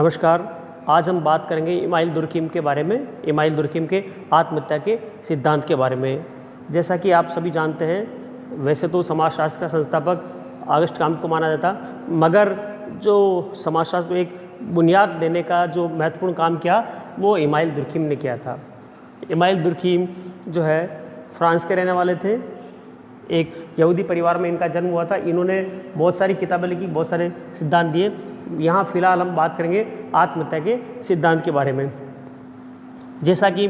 नमस्कार। आज हम बात करेंगे इमाइल दुर्खिम के बारे में, इमाइल दुर्खिम के आत्महत्या के सिद्धांत के बारे में। जैसा कि आप सभी जानते हैं, वैसे तो समाजशास्त्र का संस्थापक ऑगस्ट कॉम्टे को माना जाता, मगर जो समाजशास्त्र को एक बुनियाद देने का जो महत्वपूर्ण काम किया वो इमाइल दुर्खिम ने किया था। इमाइल दुर्खिम जो है फ्रांस के रहने वाले थे। एक यहूदी परिवार में इनका जन्म हुआ था। इन्होंने बहुत सारी किताबें लिखी, बहुत सारे सिद्धांत दिए। यहाँ फ़िलहाल हम बात करेंगे आत्महत्या के सिद्धांत के बारे में। जैसा कि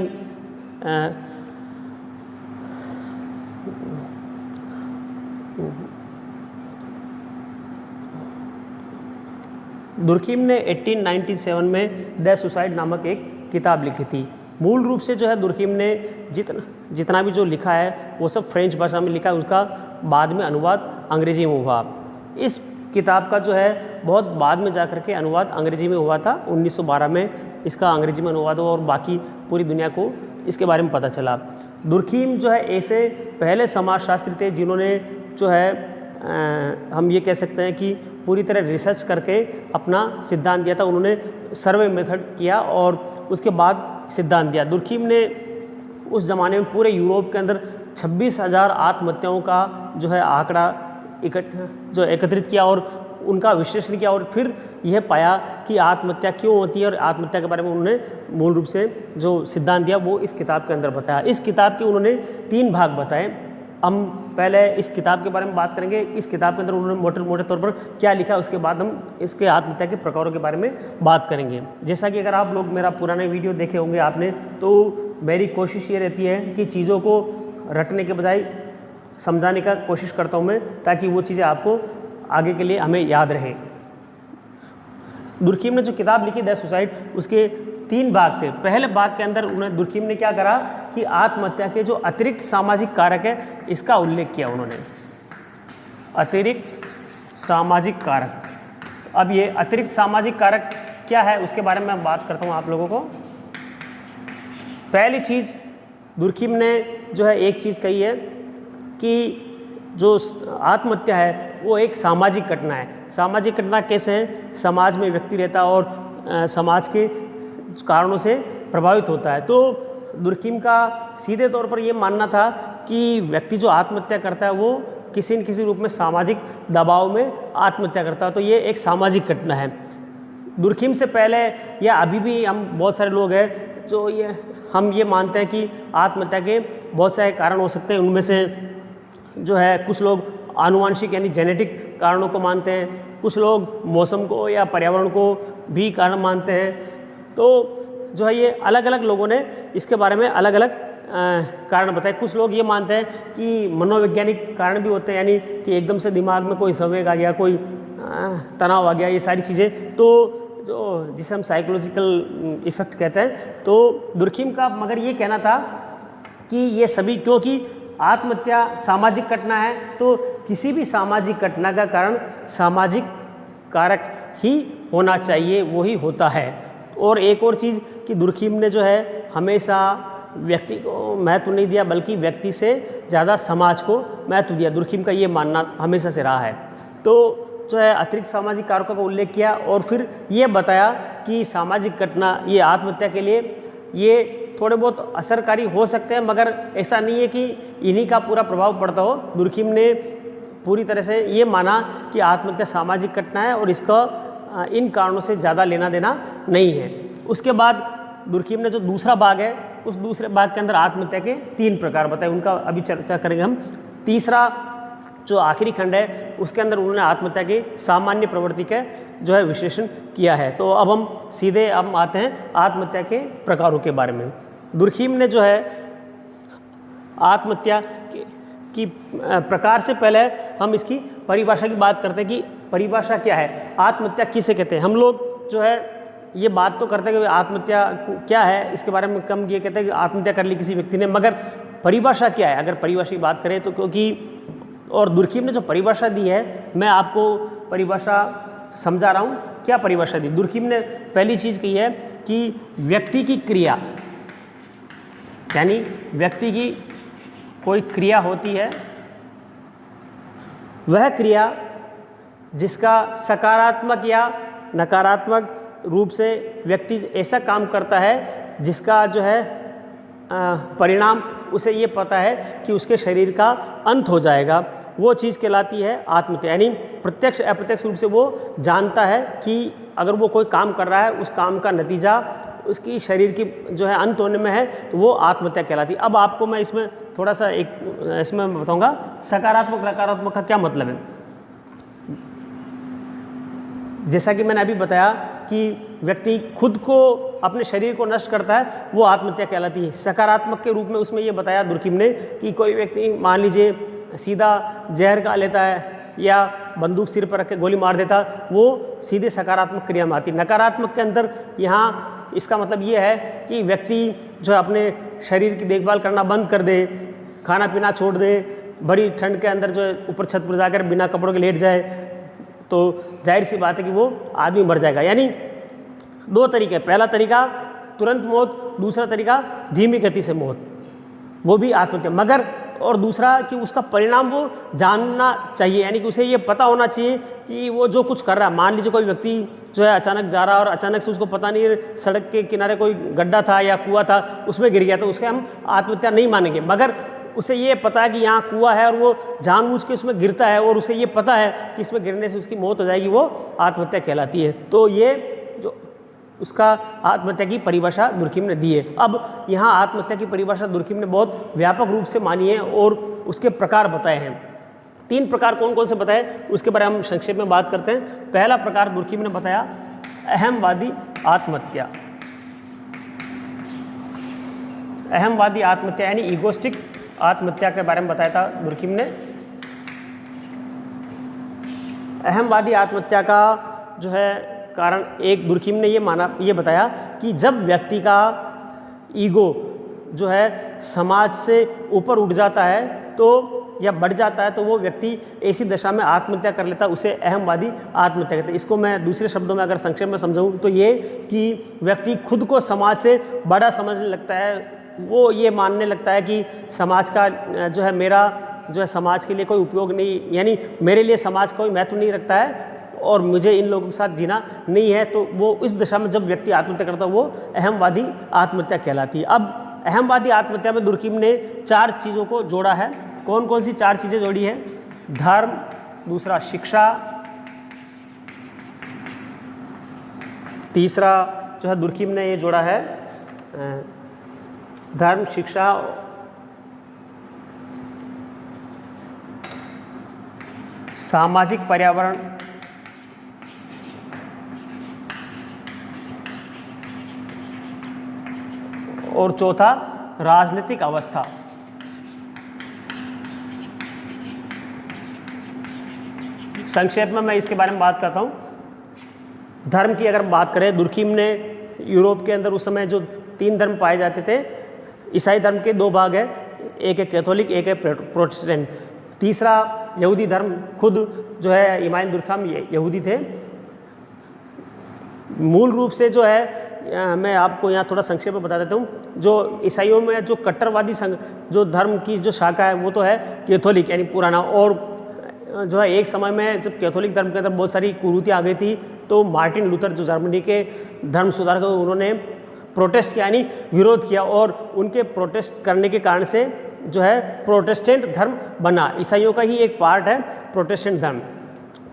दुर्खिम ने 1897 में द सुसाइड नामक एक किताब लिखी थी। मूल रूप से जो है दुर्खिम ने जितना भी जो लिखा है वो सब फ्रेंच भाषा में लिखा है। उसका बाद में अनुवाद अंग्रेजी में हुआ। इस किताब का जो है बहुत बाद में जाकर के अनुवाद अंग्रेजी में हुआ था। 1912 में इसका अंग्रेजी में अनुवाद हुआ और बाकी पूरी दुनिया को इसके बारे में पता चला। दुर्खिम जो है ऐसे पहले समाजशास्त्री थे जिन्होंने जो है हम ये कह सकते हैं कि पूरी तरह रिसर्च करके अपना सिद्धांत दिया था। उन्होंने सर्वे मेथड किया और उसके बाद सिद्धांत दिया। दुर्खिम ने उस ज़माने में पूरे यूरोप के अंदर 26,000 आत्महत्याओं का जो है आंकड़ा एकत्रित किया और उनका विश्लेषण किया और फिर यह पाया कि आत्महत्या क्यों होती है और आत्महत्या के बारे में उन्होंने मूल रूप से जो सिद्धांत दिया वो इस किताब के अंदर बताया। इस किताब के उन्होंने 3 भाग बताए। हम पहले इस किताब के बारे में बात करेंगे। इस किताब के अंदर उन्होंने मोटे तौर पर क्या लिखा है, उसके बाद हम इसके आत्महत्या के प्रकारों के बारे में बात करेंगे। जैसा कि अगर आप लोग मेरा पुराने वीडियो देखे होंगे आपने, तो मेरी कोशिश ये रहती है कि चीज़ों को रटने के बजाय समझाने का कोशिश करता हूँ मैं, ताकि वो चीज़ें आपको आगे के लिए हमें याद रहे। दुर्खिम ने जो किताब लिखी द सुसाइड, उसके 3 भाग थे। पहले भाग के अंदर दुर्खिम ने क्या करा कि आत्महत्या के जो अतिरिक्त सामाजिक कारक है इसका उल्लेख किया उन्होंने। अतिरिक्त सामाजिक कारक। अब ये अतिरिक्त सामाजिक कारक क्या है उसके बारे में मैं बात करता हूँ आप लोगों को। पहली चीज़ दुर्खिम ने जो है एक चीज़ कही है कि जो आत्महत्या है वो एक सामाजिक घटना है। सामाजिक घटना कैसे है? समाज में व्यक्ति रहता है और समाज के कारणों से प्रभावित होता है। तो दुर्खिम का सीधे तौर पर ये मानना था कि व्यक्ति जो आत्महत्या करता है वो किसी न किसी रूप में सामाजिक दबाव में आत्महत्या करता है। तो ये एक सामाजिक घटना है। दुर्खिम से पहले या अभी भी हम बहुत सारे लोग हैं जो हम ये मानते हैं कि आत्महत्या के बहुत सारे कारण हो सकते हैं। उनमें से जो है कुछ लोग आनुवांशिक यानी जेनेटिक कारणों को मानते हैं, कुछ लोग मौसम को या पर्यावरण को भी कारण मानते हैं। तो जो है ये अलग अलग लोगों ने इसके बारे में अलग अलग कारण बताए। कुछ लोग ये मानते हैं कि मनोवैज्ञानिक कारण भी होते हैं, यानी कि एकदम से दिमाग में कोई संवेग आ गया, कोई तनाव आ गया, ये सारी चीज़ें, तो जो जिसे हम साइकोलॉजिकल इफ़ेक्ट कहते हैं। तो दुर्खिम का मगर ये कहना था कि ये सभी, क्योंकि आत्महत्या सामाजिक घटना है तो किसी भी सामाजिक घटना का कारण सामाजिक कारक ही होना चाहिए, वो ही होता है। और एक और चीज़ कि दुर्खिम ने जो है हमेशा व्यक्ति को महत्व नहीं दिया, बल्कि व्यक्ति से ज़्यादा समाज को महत्व दिया। दुर्खिम का ये मानना हमेशा से रहा है। तो जो है अतिरिक्त सामाजिक कारकों का उल्लेख किया और फिर ये बताया कि सामाजिक घटना ये आत्महत्या के लिए ये थोड़े बहुत असरकारी हो सकते हैं, मगर ऐसा नहीं है कि इन्हीं का पूरा प्रभाव पड़ता हो। दुर्खिम ने पूरी तरह से ये माना कि आत्महत्या सामाजिक घटना है और इसका इन कारणों से ज़्यादा लेना देना नहीं है। उसके बाद दुर्खिम ने जो दूसरा भाग है, उस दूसरे भाग के अंदर आत्महत्या के 3 प्रकार बताए, उनका अभी चर्चा करेंगे हम। तीसरा जो आखिरी खंड है उसके अंदर उन्होंने आत्महत्या की सामान्य प्रवृत्ति का जो है विश्लेषण किया है। तो अब हम सीधे आते हैं आत्महत्या के प्रकारों के बारे में। दुर्खिम ने जो है आत्महत्या की प्रकार से पहले हम इसकी परिभाषा की बात करते हैं कि परिभाषा क्या है, आत्महत्या किसे कहते हैं। हम लोग जो है ये बात तो करते हैं कि आत्महत्या क्या है, इसके बारे में कम ये कहते हैं कि आत्महत्या कर ली किसी व्यक्ति ने, मगर परिभाषा क्या है अगर परिभाषा की बात करें तो, क्योंकि और दुर्खिम ने जो परिभाषा दी है मैं आपको परिभाषा समझा रहा हूँ। क्या परिभाषा दी दुर्खिम ने? पहली चीज़ कही है कि व्यक्ति की क्रिया, यानी व्यक्ति की कोई क्रिया होती है, वह क्रिया जिसका सकारात्मक या नकारात्मक रूप से व्यक्ति ऐसा काम करता है जिसका जो है परिणाम उसे ये पता है कि उसके शरीर का अंत हो जाएगा, वो चीज़ कहलाती है आत्महत्या। यानी प्रत्यक्ष अप्रत्यक्ष रूप से वो जानता है कि अगर वो कोई काम कर रहा है उस काम का नतीजा उसकी शरीर की जो है अंत होने में है, तो वो आत्महत्या कहलाती है। अब आपको मैं इसमें थोड़ा सा इसमें बताऊंगा सकारात्मक नकारात्मक का क्या मतलब है। जैसा कि मैंने अभी बताया कि व्यक्ति खुद को अपने शरीर को नष्ट करता है, वो आत्महत्या कहलाती है। सकारात्मक के रूप में उसमें ये बताया दुर्खिम ने कि कोई व्यक्ति मान लीजिए सीधा जहर खा लेता है या बंदूक सिर पर रख के गोली मार देता, वो सीधे सकारात्मक क्रिया में आती है। नकारात्मक के अंदर यहाँ इसका मतलब ये है कि व्यक्ति जो है अपने शरीर की देखभाल करना बंद कर दे, खाना पीना छोड़ दे, बड़ी ठंड के अंदर जो है ऊपर छत पर जाकर बिना कपड़ों के लेट जाए, तो जाहिर सी बात है कि वो आदमी मर जाएगा। यानी दो तरीके, पहला तरीका तुरंत मौत, दूसरा तरीका धीमी गति से मौत, वो भी आत्महत्या। मगर और दूसरा कि उसका परिणाम वो जानना चाहिए, यानी कि उसे ये पता होना चाहिए कि वो जो कुछ कर रहा है, मान लीजिए कोई व्यक्ति जो है अचानक जा रहा है और अचानक से उसको पता नहीं सड़क के किनारे कोई गड्ढा था या कुआं था, उसमें गिर गया, तो उसके हम आत्महत्या नहीं मानेंगे। मगर उसे ये पता है कि यहाँ कुआं है और वो जानबूझ के उसमें गिरता है और उसे ये पता है कि इसमें गिरने से उसकी मौत हो जाएगी, वो आत्महत्या कहलाती है। तो ये जो उसका आत्महत्या की परिभाषा दुर्खिम ने दी है। अब यहाँ आत्महत्या की परिभाषा दुर्खिम ने बहुत व्यापक रूप से मानी है और उसके प्रकार बताए हैं। 3 प्रकार कौन कौन से बताए उसके बारे में हम संक्षेप में बात करते हैं। पहला प्रकार दुर्खिम ने बताया अहमवादी आत्महत्या। अहमवादी आत्महत्या यानी ईगोस्टिक आत्महत्या के बारे में बताया था दुर्खिम ने। अहमवादी आत्महत्या का जो है कारण एक दुर्खिम ने ये बताया कि जब व्यक्ति का ईगो जो है समाज से ऊपर उठ जाता है तो या बढ़ जाता है, तो वो व्यक्ति ऐसी दशा में आत्महत्या कर लेता है, उसे अहमवादी आत्महत्या कहते हैं। इसको मैं दूसरे शब्दों में अगर संक्षेप में समझाऊँ तो ये कि व्यक्ति खुद को समाज से बड़ा समझने लगता है, वो ये मानने लगता है कि समाज का जो है मेरा जो है समाज के लिए कोई उपयोग नहीं, यानी मेरे लिए समाज कोई महत्व नहीं रखता है और मुझे इन लोगों के साथ जीना नहीं है। तो वो इस दशा में जब व्यक्ति आत्महत्या करता है वो अहमवादी आत्महत्या कहलाती है। अब अहमवादी आत्महत्या में दुर्खिम ने 4 चीज़ों को जोड़ा है। कौन कौन सी 4 चीज़ें जोड़ी है? धर्म, दूसरा शिक्षा, तीसरा जो है दुर्खिम ने ये जोड़ा है धर्म, शिक्षा, सामाजिक पर्यावरण, और चौथा राजनीतिक अवस्था। संक्षेप में मैं इसके बारे में बात करता हूँ। धर्म की अगर बात करें, दुर्खिम ने यूरोप के अंदर उस समय जो 3 धर्म पाए जाते थे, ईसाई धर्म के 2 भाग है, एक है कैथोलिक, एक है प्रोटेस्टेंट। तीसरा यहूदी धर्म, खुद जो है इमाम दुर्खिम यहूदी थे। मूल रूप से जो है मैं आपको यहाँ थोड़ा संक्षेप में बता देता हूँ। जो ईसाइयों में जो कट्टरवादी जो धर्म की जो शाखा है वो तो है कैथोलिक यानी पुराना, और जो है एक समय में जब कैथोलिक धर्म के अंदर बहुत सारी कुरीतियाँ आ गई थी तो मार्टिन लूथर जो जर्मनी के धर्म सुधारक, उन्होंने प्रोटेस्ट किया यानी विरोध किया, और उनके प्रोटेस्ट करने के कारण से जो है प्रोटेस्टेंट धर्म बना। ईसाइयों का ही एक पार्ट है प्रोटेस्टेंट धर्म।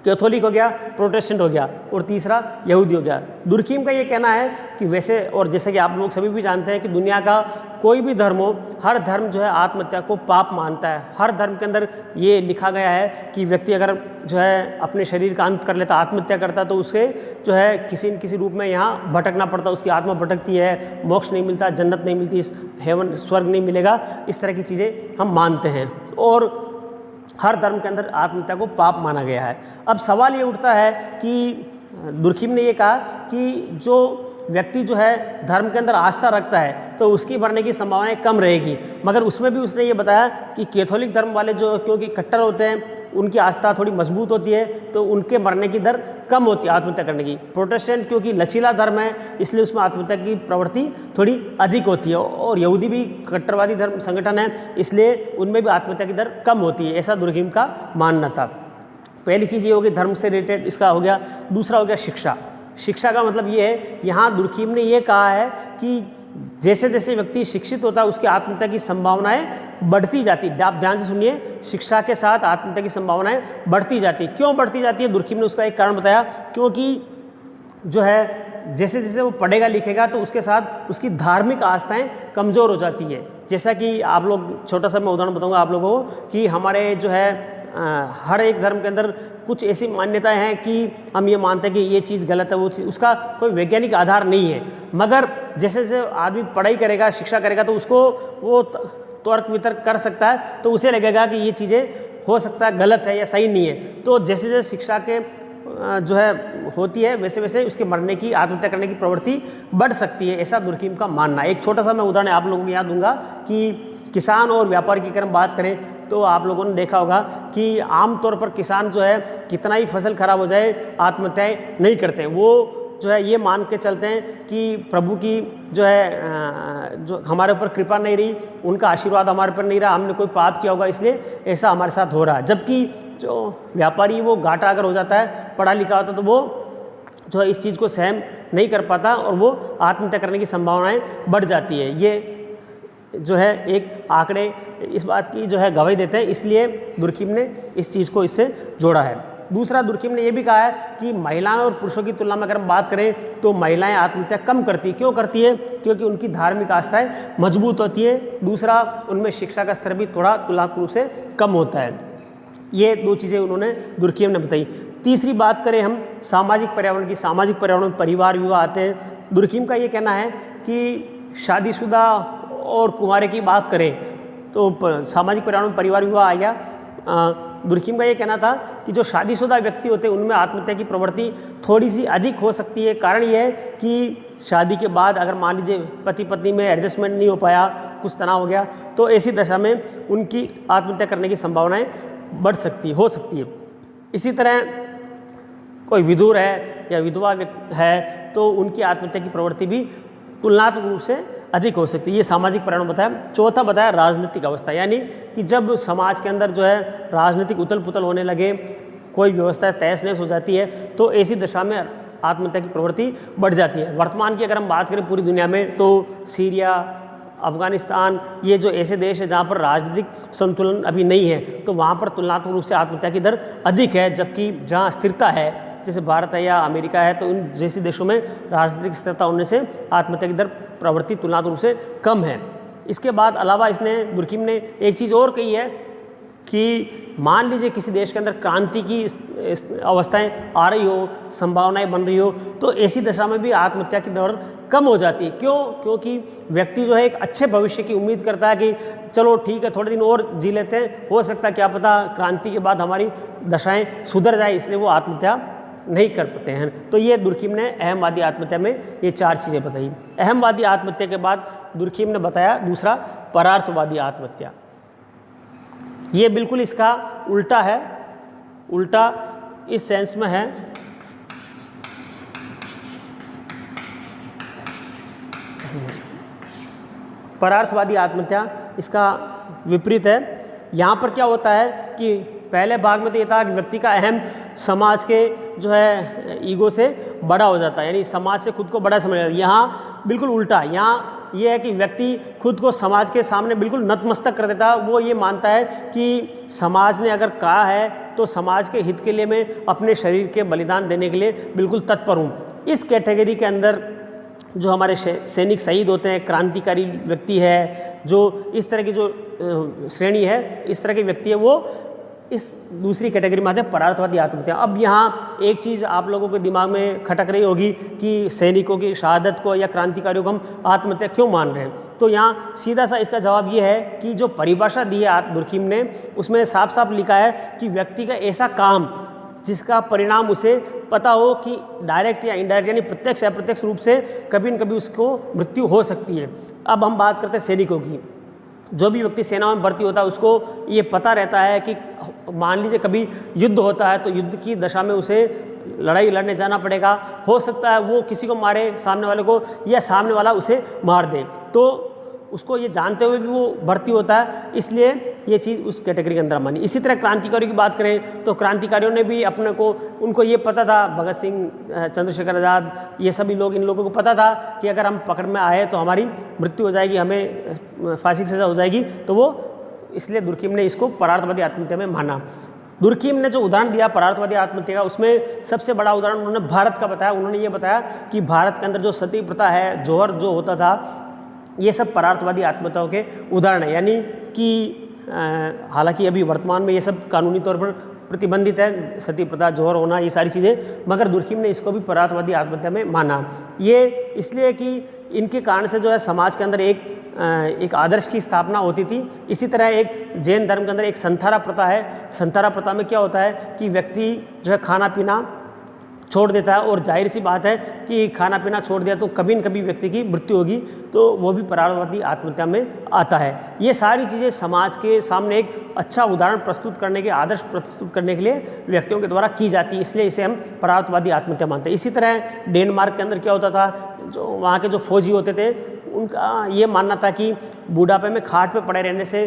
कैथोलिक हो गया, प्रोटेस्टेंट हो गया, और तीसरा यहूदी हो गया। दुर्खिम का ये कहना है कि वैसे, और जैसे कि आप लोग सभी भी जानते हैं कि दुनिया का कोई भी धर्म हो, हर धर्म जो है आत्महत्या को पाप मानता है। हर धर्म के अंदर ये लिखा गया है कि व्यक्ति अगर जो है अपने शरीर का अंत कर लेता, आत्महत्या करता, तो उसे जो है किसी न किसी रूप में यहाँ भटकना पड़ता, उसकी आत्मा भटकती है, मोक्ष नहीं मिलता, जन्नत नहीं मिलती, हेवन स्वर्ग नहीं मिलेगा। इस तरह की चीज़ें हम मानते हैं और हर धर्म के अंदर आत्महत्या को पाप माना गया है। अब सवाल ये उठता है कि दुर्खिम ने ये कहा कि जो व्यक्ति जो है धर्म के अंदर आस्था रखता है तो उसकी मरने की संभावनाएं कम रहेगी, मगर उसमें भी उसने ये बताया कि कैथोलिक धर्म वाले जो क्योंकि कट्टर होते हैं, उनकी आस्था थोड़ी मजबूत होती है तो उनके मरने की दर कम होती है आत्महत्या करने की। प्रोटेस्टेंट क्योंकि लचीला धर्म है इसलिए उसमें आत्महत्या की प्रवृत्ति थोड़ी अधिक होती है, और यहूदी भी कट्टरवादी धर्म संगठन है इसलिए उनमें भी आत्महत्या की दर कम होती है, ऐसा दुर्खिम का मानना था। पहली चीज़ ये होगी धर्म से रिलेटेड, इसका हो गया। दूसरा हो गया शिक्षा। शिक्षा का मतलब ये है, यहाँ दुर्खीम ने ये कहा है कि जैसे जैसे व्यक्ति शिक्षित होता है उसकी आत्महत्या की संभावनाएं बढ़ती जाती। आप ध्यान से सुनिए, शिक्षा के साथ आत्महत्या की संभावनाएं बढ़ती जाती। क्यों बढ़ती जाती है? दुर्खीम ने उसका एक कारण बताया, क्योंकि जो है जैसे जैसे वो पढ़ेगा लिखेगा तो उसके साथ उसकी धार्मिक आस्थाएं कमज़ोर हो जाती है। जैसा कि आप लोग, छोटा सा मैं उदाहरण बताऊंगा आप लोगों को कि हमारे जो है हर एक धर्म के अंदर कुछ ऐसी मान्यताएं हैं कि हम ये मानते हैं कि ये चीज़ गलत है, वो चीज़, उसका कोई वैज्ञानिक आधार नहीं है। मगर जैसे जैसे आदमी पढ़ाई करेगा, शिक्षा करेगा, तो उसको वो तर्क वितर्क कर सकता है, तो उसे लगेगा कि ये चीज़ें हो सकता है गलत है या सही नहीं है। तो जैसे जैसे शिक्षा के जो है होती है वैसे वैसे उसके मरने की, आत्महत्या करने की प्रवृत्ति बढ़ सकती है, ऐसा दुर्खीम का मानना है। एक छोटा सा मैं उदाहरण आप लोगों को याद दूंगा कि किसान और व्यापारी की अगर हम बात करें तो आप लोगों ने देखा होगा कि आमतौर पर किसान जो है कितना ही फसल खराब हो जाए आत्महत्याएं नहीं करते हैं। वो जो है ये मान के चलते हैं कि प्रभु की जो है जो हमारे ऊपर कृपा नहीं रही, उनका आशीर्वाद हमारे ऊपर नहीं रहा, हमने कोई पाप किया होगा इसलिए ऐसा हमारे साथ हो रहा है। जबकि जो व्यापारी वो घाटा अगर हो जाता है, पढ़ा लिखा होता है, तो वो जो है इस चीज़ को सहन नहीं कर पाता और वो आत्महत्या करने की संभावनाएं बढ़ जाती है। ये जो है एक आंकड़े इस बात की जो है गवाही देते हैं, इसलिए दुर्खीम ने इस चीज़ को इससे जोड़ा है। दूसरा, दुर्खीम ने यह भी कहा है कि महिलाएं और पुरुषों की तुलना में अगर हम बात करें तो महिलाएं आत्महत्या कम करती है। क्यों करती है? क्योंकि उनकी धार्मिक आस्थाएं मजबूत होती है। दूसरा, उनमें शिक्षा का स्तर भी थोड़ा तुलनात्मक रूप से कम होता है। ये दो चीज़ें उन्होंने दुर्खीम ने बताई। तीसरी बात करें हम सामाजिक पर्यावरण की, सामाजिक पर्यावरण में परिवार विवाह आते हैं। दुर्खीम का ये कहना है कि शादीशुदा और कुंवारे की बात करें तो सामाजिक पर्यावरण में परिवार विवाह आ गया। दुर्खीम का ये कहना था कि जो शादीशुदा व्यक्ति होते हैं उनमें आत्महत्या की प्रवृत्ति थोड़ी सी अधिक हो सकती है। कारण ये है कि शादी के बाद अगर मान लीजिए पति पत्नी में एडजस्टमेंट नहीं हो पाया, कुछ तनाव हो गया, तो ऐसी दशा में उनकी आत्महत्या करने की संभावनाएं बढ़ सकती हो सकती है। इसी तरह कोई विधुर है या विधवा है तो उनकी आत्महत्या की प्रवृत्ति भी तुलनात्मक रूप से अधिक हो सकती है। ये सामाजिक पर्यावरण बताया। चौथा बताया राजनीतिक अवस्था, यानी कि जब समाज के अंदर जो है राजनीतिक उथल पुथल होने लगे, कोई व्यवस्था तहस नहस हो जाती है, तो ऐसी दशा में आत्महत्या की प्रवृत्ति बढ़ जाती है। वर्तमान की अगर हम बात करें पूरी दुनिया में तो सीरिया, अफगानिस्तान, ये जो ऐसे देश है जहाँ पर राजनीतिक संतुलन अभी नहीं है, तो वहाँ पर तुलनात्मक रूप से आत्महत्या की दर अधिक है। जबकि जहाँ स्थिरता है, जैसे भारत है या अमेरिका है, तो इन जैसे देशों में राजनीतिक स्थिरता होने से आत्महत्या की दर प्रवृत्ति तुलनात्मक रूप से कम है। इसके बाद अलावा इसने दुर्खीम ने एक चीज़ और कही है कि मान लीजिए किसी देश के अंदर क्रांति की अवस्थाएं आ रही हो, संभावनाएं बन रही हो, तो ऐसी दशा में भी आत्महत्या की दर कम हो जाती है। क्यों? क्योंकि व्यक्ति जो है एक अच्छे भविष्य की उम्मीद करता है कि चलो ठीक है, थोड़े दिन और जी लेते हैं, हो सकता है क्या पता क्रांति के बाद हमारी दशाएं सुधर जाए, इसलिए वो आत्महत्या नहीं कर पाते हैं। तो ये दुर्खीम ने अहमवादी आत्महत्या में ये 4 चीज़ें बताई। अहमवादी आत्महत्या के बाद दुर्खीम ने बताया दूसरा, परार्थवादी आत्महत्या। ये बिल्कुल इसका उल्टा है। उल्टा इस सेंस में है परार्थवादी आत्महत्या इसका विपरीत है। यहाँ पर क्या होता है कि पहले भाग में तो ये था कि व्यक्ति का अहम समाज के जो है ईगो से बड़ा हो जाता है, यानी समाज से खुद को बड़ा समझ जाता है। यहाँ बिल्कुल उल्टा, यहाँ ये है कि व्यक्ति खुद को समाज के सामने बिल्कुल नतमस्तक कर देता है। वो ये मानता है कि समाज ने अगर कहा है तो समाज के हित के लिए मैं अपने शरीर के बलिदान देने के लिए बिल्कुल तत्पर हूँ। इस कैटेगरी के अंदर जो हमारे सैनिक शहीद होते हैं, क्रांतिकारी व्यक्ति है, जो इस तरह की जो श्रेणी है, इस तरह के व्यक्ति है, वो इस दूसरी कैटेगरी में आते हैं, परार्थवादी आत्महत्या। अब यहाँ एक चीज़ आप लोगों के दिमाग में खटक रही होगी कि सैनिकों की शहादत को या क्रांतिकारियों को हम आत्महत्या क्यों मान रहे हैं। तो यहाँ सीधा सा इसका जवाब ये है कि जो परिभाषा दी है दुर्खीम ने, उसमें साफ साफ लिखा है कि व्यक्ति का ऐसा काम जिसका परिणाम उसे पता हो कि डायरेक्ट या इनडायरेक्ट, यानी प्रत्यक्ष या अप्रत्यक्ष रूप से कभी न कभी उसको मृत्यु हो सकती है। अब हम बात करते हैं सैनिकों की। जो भी व्यक्ति सेना में भर्ती होता है उसको ये पता रहता है कि मान लीजिए कभी युद्ध होता है तो युद्ध की दशा में उसे लड़ाई लड़ने जाना पड़ेगा। हो सकता है वो किसी को मारे, सामने वाले को, या सामने वाला उसे मार दे। तो उसको ये जानते हुए भी वो भर्ती होता है, इसलिए ये चीज़ उस कैटेगरी के अंदर मानी। इसी तरह क्रांतिकारियों की बात करें तो क्रांतिकारियों ने भी अपने को, उनको ये पता था, भगत सिंह, चंद्रशेखर आज़ाद, ये सभी लोग, इन लोगों को पता था कि अगर हम पकड़ में आए तो हमारी मृत्यु हो जाएगी, हमें फांसी की सज़ा हो जाएगी, तो वो इसलिए दुर्खिम ने इसको परार्थवादी आत्महत्या में माना। दुर्खिम ने जो उदाहरण दिया परार्थवादी आत्महत्या का, उसमें सबसे बड़ा उदाहरण उन्होंने भारत का बताया। उन्होंने ये बताया कि भारत के अंदर जो सती प्रथा है, जौहर जो होता था, ये सब परार्थवादी आत्महत्याओं के उदाहरण है। यानी कि हालांकि अभी वर्तमान में ये सब कानूनी तौर पर प्रतिबंधित है, सती प्रथा, जौहर होना, ये सारी चीज़ें, मगर दुर्खिम ने इसको भी परार्थवादी आत्महत्या में माना। ये इसलिए कि इनके कारण से जो है समाज के अंदर एक आदर्श की स्थापना होती थी। इसी तरह एक जैन धर्म के अंदर एक संथारा प्रथा है। संथारा प्रथा में क्या होता है कि व्यक्ति जो है खाना पीना छोड़ देता है, और जाहिर सी बात है कि खाना पीना छोड़ दिया तो कभी न कभी व्यक्ति की मृत्यु होगी, तो वो भी परार्थवादी आत्महत्या में आता है। ये सारी चीज़ें समाज के सामने एक अच्छा उदाहरण प्रस्तुत करने के, आदर्श प्रस्तुत करने के लिए व्यक्तियों के द्वारा की जाती है, इसलिए इसे हम परार्थवादी आत्महत्या मानते हैं। इसी तरह डेनमार्क के अंदर क्या होता था, जो वहाँ के जो फौजी होते थे, उनका ये मानना था कि बुढ़ापे में खाट पे पड़े रहने से,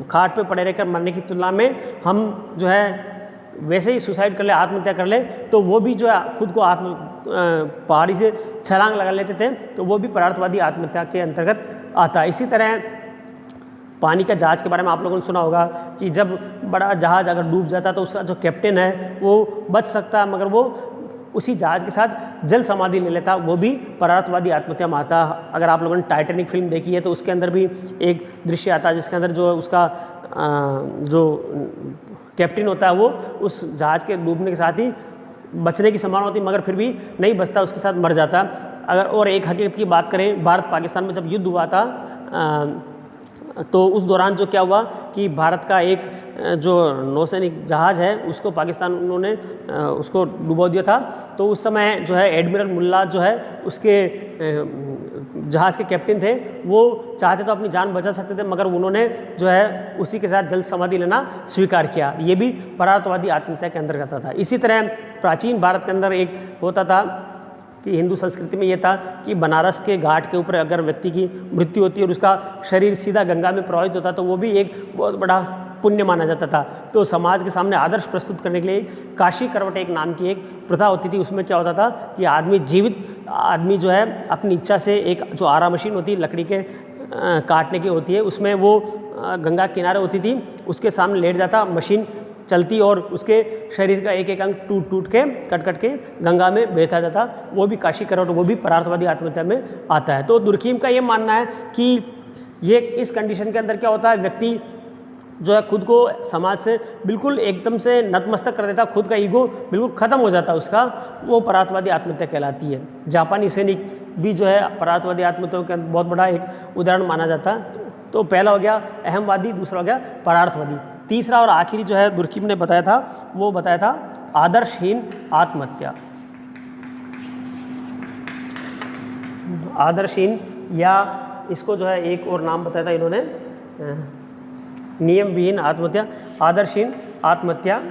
खाट पे पड़े रहकर मरने की तुलना में हम जो है वैसे ही सुसाइड कर ले, आत्महत्या कर ले, तो वो भी जो है खुद को पहाड़ी से छलांग लगा लेते थे, तो वो भी परार्थवादी आत्महत्या के अंतर्गत आता है। इसी तरह पानी का जहाज़ के बारे में आप लोगों ने सुना होगा कि जब बड़ा जहाज़ अगर डूब जाता तो उसका जो कैप्टन है वो बच सकता है, मगर वो उसी जहाज़ के साथ जल समाधि ले लेता, वो भी परार्थवादी आत्महत्या में आता। अगर आप लोगों ने टाइटैनिक फिल्म देखी है तो उसके अंदर भी एक दृश्य आता है जिसके अंदर जो उसका जो कैप्टन होता है वो उस जहाज़ के डूबने के साथ ही बचने की संभावना होती, मगर फिर भी नहीं बचता, उसके साथ मर जाता। अगर और एक हकीकत की बात करें, भारत पाकिस्तान में जब युद्ध हुआ था तो उस दौरान जो क्या हुआ कि भारत का एक जो नौसैनिक जहाज़ है उसको पाकिस्तान उन्होंने उसको डुबो दिया था। तो उस समय जो है एडमिरल मुल्ला जो है उसके जहाज़ के कैप्टन थे, वो चाहते तो अपनी जान बचा सकते थे, मगर उन्होंने जो है उसी के साथ जल समाधि लेना स्वीकार किया। ये भी परार्थवादी आत्महत्या के अंतर्गत आता था। इसी तरह प्राचीन भारत के अंदर एक होता था कि हिंदू संस्कृति में ये था कि बनारस के घाट के ऊपर अगर व्यक्ति की मृत्यु होती है और उसका शरीर सीधा गंगा में प्रवाहित होता तो वो भी एक बहुत बड़ा पुण्य माना जाता था। तो समाज के सामने आदर्श प्रस्तुत करने के लिए काशी करवट एक नाम की एक प्रथा होती थी। उसमें क्या होता था कि जीवित आदमी जो है अपनी इच्छा से, एक जो आरा मशीन होती है लकड़ी के काटने की होती है, उसमें वो गंगा किनारे होती थी, उसके सामने लेट जाता, मशीन चलती और उसके शरीर का एक एक अंग टूट टूट के कट के गंगा में बहता जाता। वो भी काशी करवट, वो भी परार्थवादी आत्महत्या में आता है। तो दुर्खिम का ये मानना है कि ये इस कंडीशन के अंदर क्या होता है, व्यक्ति जो है खुद को समाज से बिल्कुल एकदम से नतमस्तक कर देता, खुद का ईगो बिल्कुल ख़त्म हो जाता उसका, वो परार्थवादी आत्महत्या कहलाती है। जापानी सैनिक भी जो है परार्थवादी आत्महत्याओं का बहुत बड़ा एक उदाहरण माना जाता है। तो पहला हो गया अहमवादी, दूसरा हो गया परार्थवादी। तीसरा और आखिरी जो है दुर्खिम ने बताया था, वो बताया था आदर्शहीन आत्महत्या। आदर्शहीन, या इसको जो है एक और नाम बताया था इन्होंने, नियम विहीन आत्महत्या, आदर्शहीन आत्महत्या।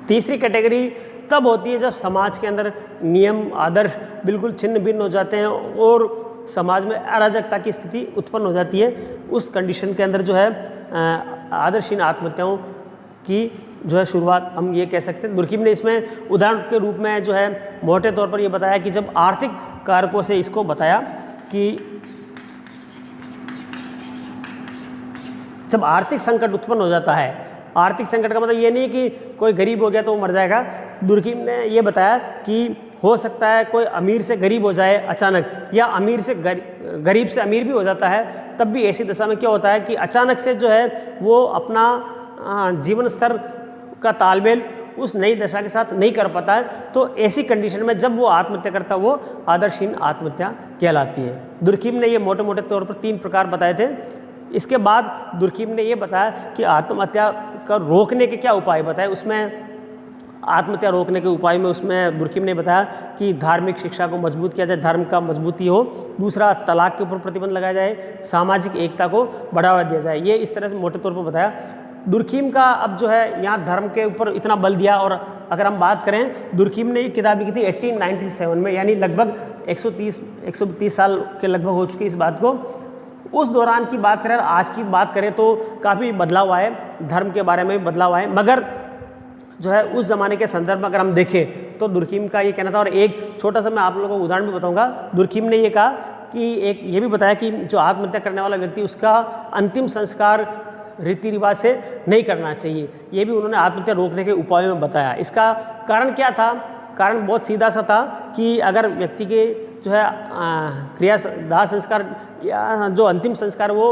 तीसरी कैटेगरी तब होती है जब समाज के अंदर नियम आदर्श बिल्कुल छिन्न भिन्न हो जाते हैं और समाज में अराजकता की स्थिति उत्पन्न हो जाती है। उस कंडीशन के अंदर जो है आदर्शहीन आत्महत्याओं की जो है शुरुआत हम ये कह सकते हैं। दुर्खिम ने इसमें उदाहरण के रूप में जो है मोटे तौर पर ये बताया कि जब आर्थिक कारकों से इसको बताया कि जब आर्थिक संकट उत्पन्न हो जाता है, आर्थिक संकट का मतलब ये नहीं कि कोई गरीब हो गया तो वो मर जाएगा। दुर्खिम ने ये बताया कि हो सकता है कोई अमीर से गरीब हो जाए अचानक, या अमीर से गरीब से अमीर भी हो जाता है, तब भी ऐसी दशा में क्या होता है कि अचानक से जो है वो अपना जीवन स्तर का तालमेल उस नई दशा के साथ नहीं कर पाता है। तो ऐसी कंडीशन में जब वो आत्महत्या करता है वो आदर्शहीन आत्महत्या कहलाती है। दुर्खिम ने ये मोटे मोटे तौर पर 3 प्रकार बताए थे। इसके बाद दुर्खिम ने ये बताया कि आत्महत्या का रोकने के क्या उपाय बताए। उसमें आत्महत्या रोकने के उपाय में उसमें दुर्खिम ने बताया कि धार्मिक शिक्षा को मजबूत किया जाए, धर्म का मजबूती हो। दूसरा, तलाक के ऊपर प्रतिबंध लगाया जाए, सामाजिक एकता को बढ़ावा दिया जाए। ये इस तरह से मोटे तौर पर बताया। दुर्खिम का अब जो है यहाँ धर्म के ऊपर इतना बल दिया और अगर हम बात करें, दुर्खिम ने ये किताब लिखी थी 1897 में, यानी लगभग 130 साल के लगभग हो चुकी इस बात को। उस दौरान की बात करें, आज की बात करें तो काफ़ी बदलाव आए, धर्म के बारे में बदलाव आए, मगर जो है उस ज़माने के संदर्भ में अगर हम देखें तो दुर्खिम का ये कहना था। और एक छोटा सा मैं आप लोगों को उदाहरण भी बताऊंगा। दुर्खिम ने ये कहा कि एक ये भी बताया कि जो आत्महत्या करने वाला व्यक्ति, उसका अंतिम संस्कार रीति रिवाज से नहीं करना चाहिए। ये भी उन्होंने आत्महत्या रोकने के उपायों में बताया। इसका कारण क्या था? कारण बहुत सीधा सा था कि अगर व्यक्ति के जो है क्रिया दाह संस्कार या जो अंतिम संस्कार वो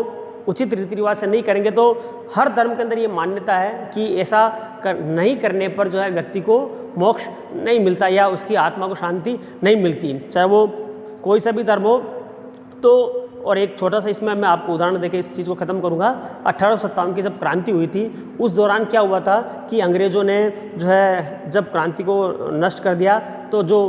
उचित रीति रिवाज से नहीं करेंगे तो हर धर्म के अंदर ये मान्यता है कि ऐसा नहीं करने पर जो है व्यक्ति को मोक्ष नहीं मिलता या उसकी आत्मा को शांति नहीं मिलती, चाहे वो कोई सा भी धर्म हो। तो और एक छोटा सा इसमें मैं आपको उदाहरण देके इस चीज़ को ख़त्म करूँगा। 1857 की जब क्रांति हुई थी, उस दौरान क्या हुआ था कि अंग्रेज़ों ने जो है जब क्रांति को नष्ट कर दिया तो जो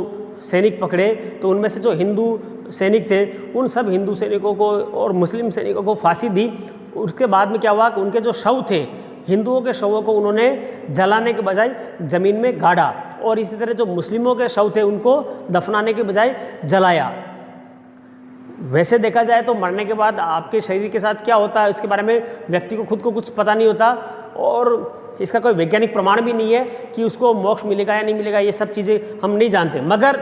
सैनिक पकड़े, तो उनमें से जो हिंदू सैनिक थे उन सब हिंदू सैनिकों को और मुस्लिम सैनिकों को फांसी दी। उसके बाद में क्या हुआ कि उनके जो शव थे, हिंदुओं के शवों को उन्होंने जलाने के बजाय ज़मीन में गाड़ा, और इसी तरह जो मुस्लिमों के शव थे उनको दफनाने के बजाय जलाया। वैसे देखा जाए तो मरने के बाद आपके शरीर के साथ क्या होता है इसके बारे में व्यक्ति को खुद को कुछ पता नहीं होता, और इसका कोई वैज्ञानिक प्रमाण भी नहीं है कि उसको मोक्ष मिलेगा या नहीं मिलेगा। ये सब चीज़ें हम नहीं जानते, मगर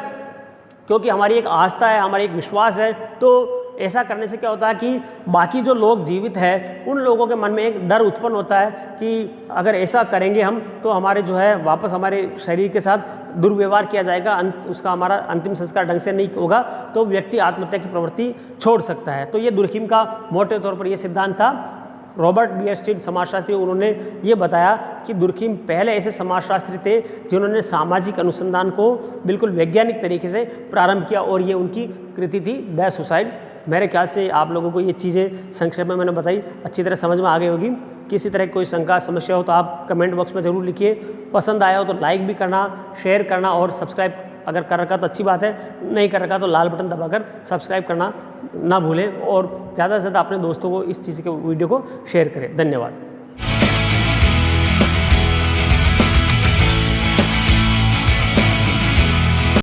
क्योंकि हमारी एक आस्था है, हमारी एक विश्वास है, तो ऐसा करने से क्या होता है कि बाकी जो लोग जीवित हैं उन लोगों के मन में एक डर उत्पन्न होता है कि अगर ऐसा करेंगे हम तो हमारे जो है वापस हमारे शरीर के साथ दुर्व्यवहार किया जाएगा, उसका हमारा अंतिम संस्कार ढंग से नहीं होगा, तो व्यक्ति आत्महत्या की प्रवृत्ति छोड़ सकता है। तो ये दुर्खिम का मोटे तौर पर ये सिद्धांत था। रॉबर्ट बियरस्टीन समाजशास्त्री, उन्होंने ये बताया कि दुर्खिम पहले ऐसे समाजशास्त्री थे जिन्होंने सामाजिक अनुसंधान को बिल्कुल वैज्ञानिक तरीके से प्रारंभ किया, और ये उनकी कृति थी द सुसाइड। मेरे ख्याल से आप लोगों को ये चीज़ें संक्षेप में मैंने बताई अच्छी तरह समझ में आ गई होगी। किसी तरह कोई शंका समस्या हो तो आप कमेंट बॉक्स में ज़रूर लिखिए। पसंद आया हो तो लाइक भी करना, शेयर करना, और सब्सक्राइब अगर कर रखा तो अच्छी बात है, नहीं कर रखा तो लाल बटन दबाकर सब्सक्राइब करना ना भूलें, और ज़्यादा से ज़्यादा अपने दोस्तों को इस चीज़ के वीडियो को शेयर करें। धन्यवाद।